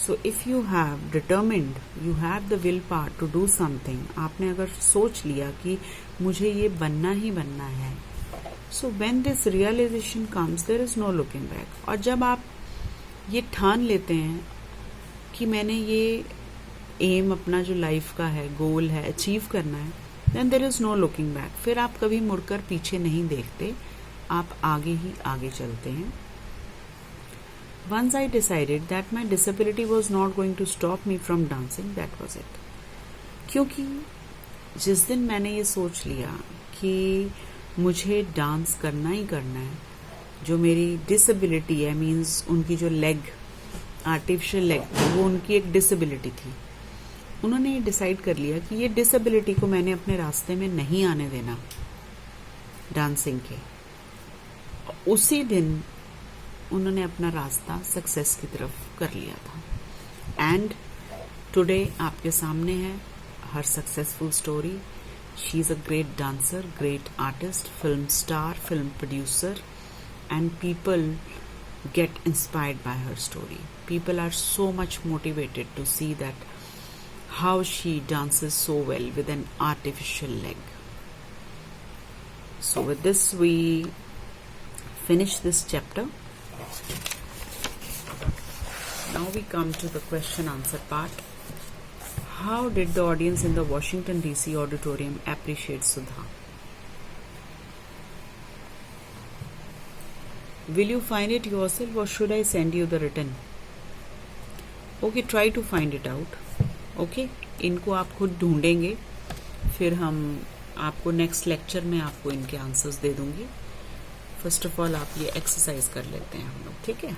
So if you have determined, you have the willpower to do something, आपने अगर सोच लिया कि मुझे ये बनना ही बनना है, so when this realisation comes there is no looking back. और जब आप ये ठान लेते हैं कि मैंने ये एम अपना जो लाइफ का है, गोल है, अचीव करना है, then there is no looking back. फिर आप कभी मुड़कर पीछे नहीं देखते, आप आगे ही आगे चलते हैं। Once I decided that my disability was not going to stop me from dancing, that was it. क्योंकि जिस दिन मैंने ये सोच लिया कि मुझे डांस करना ही करना है, जो मेरी डिसेबिलिटी है, मीन्स उनकी जो लेग, आर्टिफिशियल लेग, वो उनकी एक डिसेबिलिटी थी। उन्होंने ये डिसाइड कर लिया कि ये डिसेबिलिटी को मैंने अपने रास्ते में नहीं आने देना डांसिंग के। उसी दिन उन्होंने अपना रास्ता सक्सेस की तरफ कर लिया था। एंड टुडे आपके सामने है her successful story. She is a great dancer, great artist, film star, film producer, and people get inspired by her story. People are so much motivated to see that how she dances so well with an artificial leg. So with this we finish this chapter. Now we come to the question answer part. How did the audience in the Washington DC auditorium appreciate Sudha? Will you find it yourself or should I send you the written? Okay, try to find it out. Okay, इनको आप खुद ढूंढेंगे, फिर हम आपको next lecture में आपको इनके आंसर्स दे दूंगी। फर्स्ट ऑफ ऑल आप ये एक्सरसाइज कर लेते हैं हम लोग, ठीक है।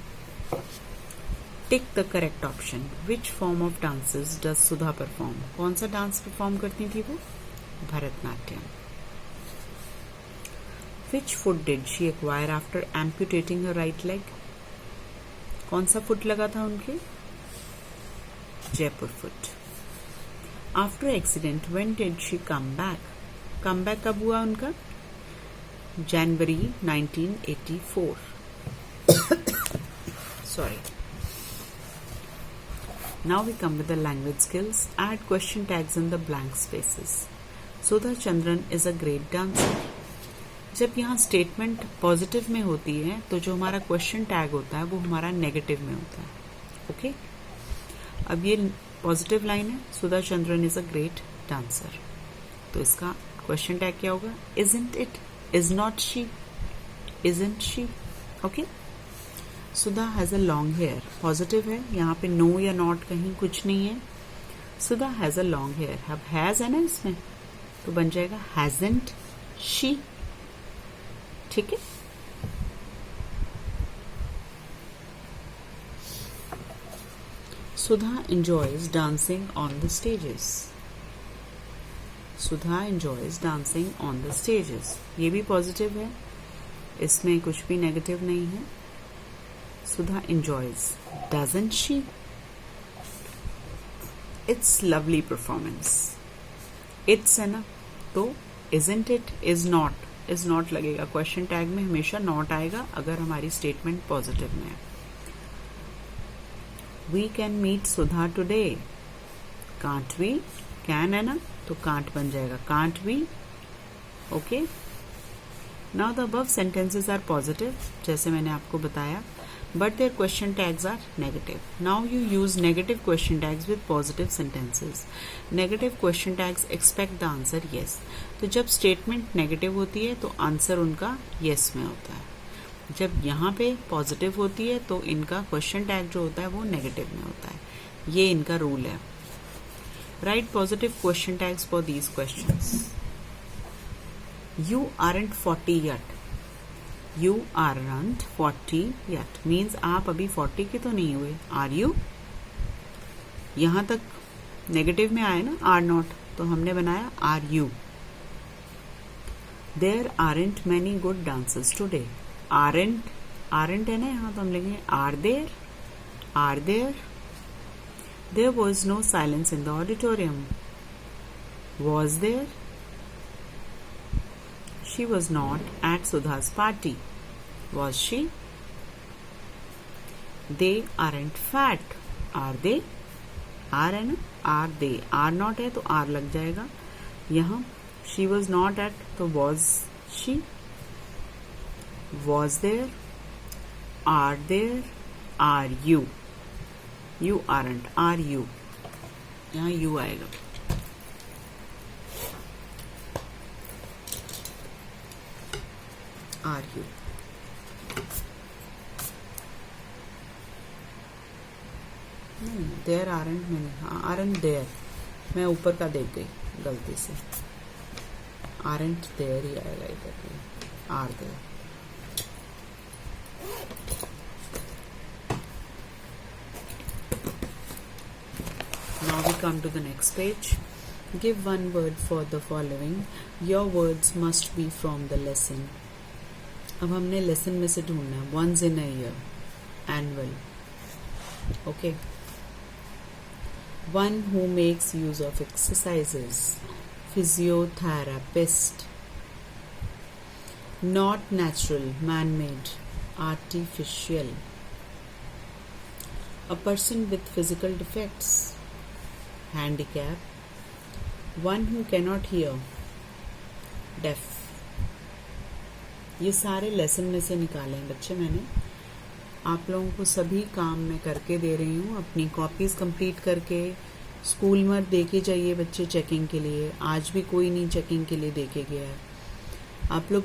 Tick the correct option. Which form of dances does Sudha perform? कौन सा डांस परफॉर्म करती थी वो? Bharatanatyam. Which foot did she acquire after amputating her right leg? कौन सा फुट लगा था उनके? Jaipur foot. After accident, when did she come back? Come back कब हुआ उनका? January 1984. Sorry. Now we come with the language skills. Add question tags in the blank spaces. Sudha Chandran is a great dancer. जब यहाँ statement positive में होती है तो जो हमारा क्वेश्चन टैग होता है वो हमारा नेगेटिव में होता है। ओके, अब ये पॉजिटिव लाइन है, Sudha Chandran is a great dancer, तो इसका क्वेश्चन टैग क्या होगा? Isn't it, is not she, isn't she. Okay, Sudha has a long hair, positive है, यहाँ पे नो या नॉट कहीं कुछ नहीं है। सुधा हैज अ लॉन्ग हेयर, अब हैज है ना इसमें, तो बन जाएगा हैजंट शी, ठीक है। सुधा enjoys dancing on the stages. Sudha enjoys dancing on the stages. ये भी पॉजिटिव है, इसमें कुछ भी नेगेटिव नहीं है। सुधा enjoys, doesn't she? It's lovely performance. It's है ना, तो isn't it, is not, is not लगेगा। क्वेश्चन टैग में हमेशा नॉट आएगा अगर हमारी स्टेटमेंट पॉजिटिव में है। We can meet Sudha today, can't we, can है ना, तो कांट बन जाएगा can't we. Okay, now the above sentences are positive, जैसे मैंने आपको बताया, but their question tags are negative. Now you use negative question tags with positive sentences. Negative question tags expect the answer yes. तो जब statement negative होती है तो answer उनका yes में होता है। जब यहाँ पे पॉजिटिव होती है तो इनका क्वेश्चन टैग जो होता है वो नेगेटिव में होता है। ये इनका रूल है। Write positive question tags for these questions. You aren't 40 yet. You aren't 40 yet means आप अभी 40 के तो नहीं हुए। Are you? यहाँ तक नेगेटिव में आए ना, are not, तो हमने बनाया are you. There aren't many good dancers today. Aren't है ना, यहाँ तो हम लेंगे are there. Are there? There was no silence in the auditorium. Was there? She was not at Sudha's party. Was she? They aren't fat. Are they, are है ना, are they, are not है तो are लग जाएगा यहाँ. She was not at तो was she, was there, are there, are you, you aren't, are you, यहाँ you आएगा. Are you. देयर आरंट मैंने, हाँ आरंट देयर, मैं ऊपर का देख गई गलती से. आरंट देयर ही आएगा इधर भी. Are there. Now we come to the next page. Give one word for the following. Your words must be from the lesson. अब हमने लेसन में से ढूंढना है. Once in a year, annual. Okay. One who makes use of exercises. Physiotherapist. Not natural, man-made, artificial. A person with physical defects. Handicap. One who cannot hear. Deaf. ये सारे lesson में से निकाले हैं बच्चे मैंने. आप लोगों को सभी काम मैं करके दे रही हूँ. अपनी कॉपीज़ कंप्लीट करके स्कूल में दे के जाइए बच्चे चेकिंग के लिए. आज भी कोई नहीं चेकिंग के लिए दे के गया है. आप लोग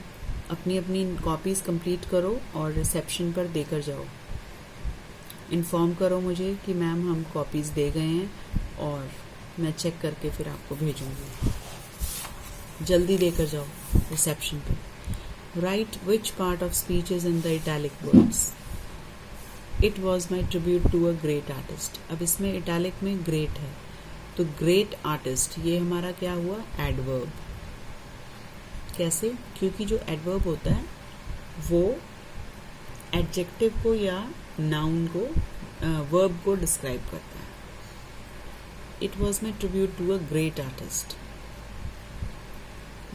अपनी अपनी कॉपीज़ कंप्लीट करो और रिसेप्शन पर देकर जाओ. इन्फॉर्म करो मुझे कि मैम हम कॉपीज़ दे गए हैं और मैं चेक करके फिर आपको भेजूँगी. जल्दी देकर जाओ रिसेप्शन पे. Write which part of speech is in the italic words. It was my tribute to a great artist. अब इसमें italic में great है तो great artist ये हमारा क्या हुआ? adverb. कैसे? क्योंकि जो adverb होता है वो adjective को या noun को verb को describe करता है. It was my tribute to a great artist.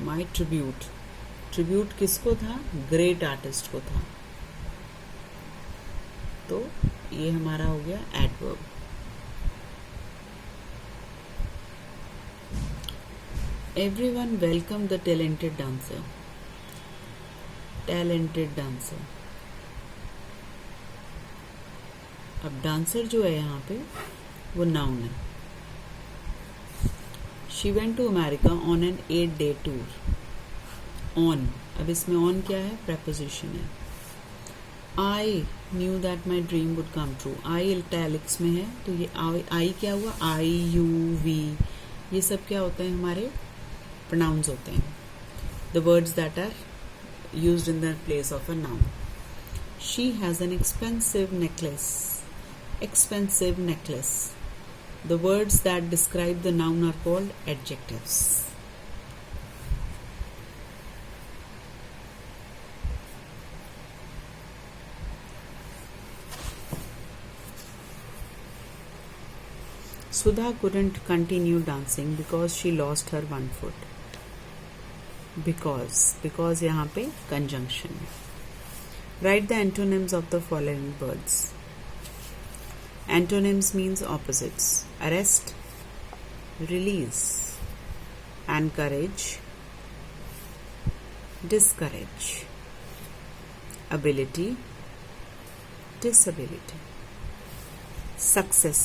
My tribute. Tribute किसको था? ग्रेट आर्टिस्ट को था. तो ये हमारा हो गया adverb. Everyone welcome the talented dancer. Talented dancer. अब डांसर जो है यहाँ पे वो नाउन है. She went to America on an 8-day tour. On, अब इसमें ऑन क्या है? प्रेपोजिशन है. I knew that my dream would come true. I italics में है तो ये आई क्या हुआ? आई, यू, वी, ये सब क्या होते हैं? हमारे प्रोनाउंस होते हैं. The words that are used in the place of a noun. She has an expensive necklace. Expensive necklace. The words that describe the noun are called adjectives. Sudha couldn't continue dancing because she lost her one foot. Because यहाँ पे conjunction है. Write the antonyms of the following words. Antonyms means opposites. Arrest, release, encourage, discourage, ability, disability, success,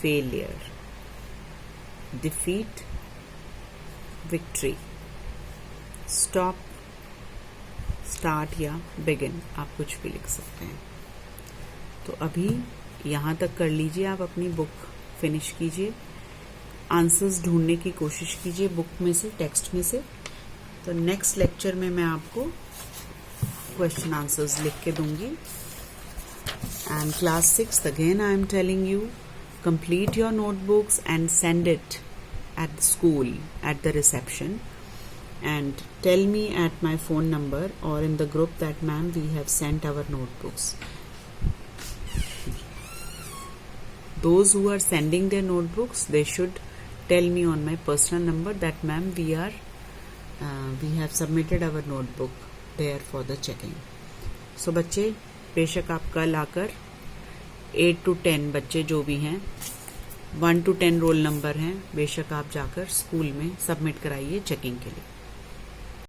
failure, defeat, victory, stop, start या begin. आप कुछ भी लिख सकते हैं. तो अभी यहाँ तक कर लीजिए. आप अपनी बुक फिनिश कीजिए. आंसर्स ढूंढने की कोशिश कीजिए बुक में से, टेक्स्ट में से. तो नेक्स्ट लेक्चर में मैं आपको क्वेश्चन आंसर्स लिख के दूंगी. And class 6th again I am telling you, complete your notebooks and send it at the school at the reception and tell me at my phone number or in the group that ma'am we have sent our notebooks. Those who are sending their notebooks, they should tell me on my personal number that ma'am we have submitted our notebook there for the checking. So बच्चे बेशक आप कल आकर 8 to 10 बच्चे जो भी हैं, 1 to 10 roll number हैं, बेशक आप जाकर स्कूल में सबमिट कराइए चेकिंग के लिए।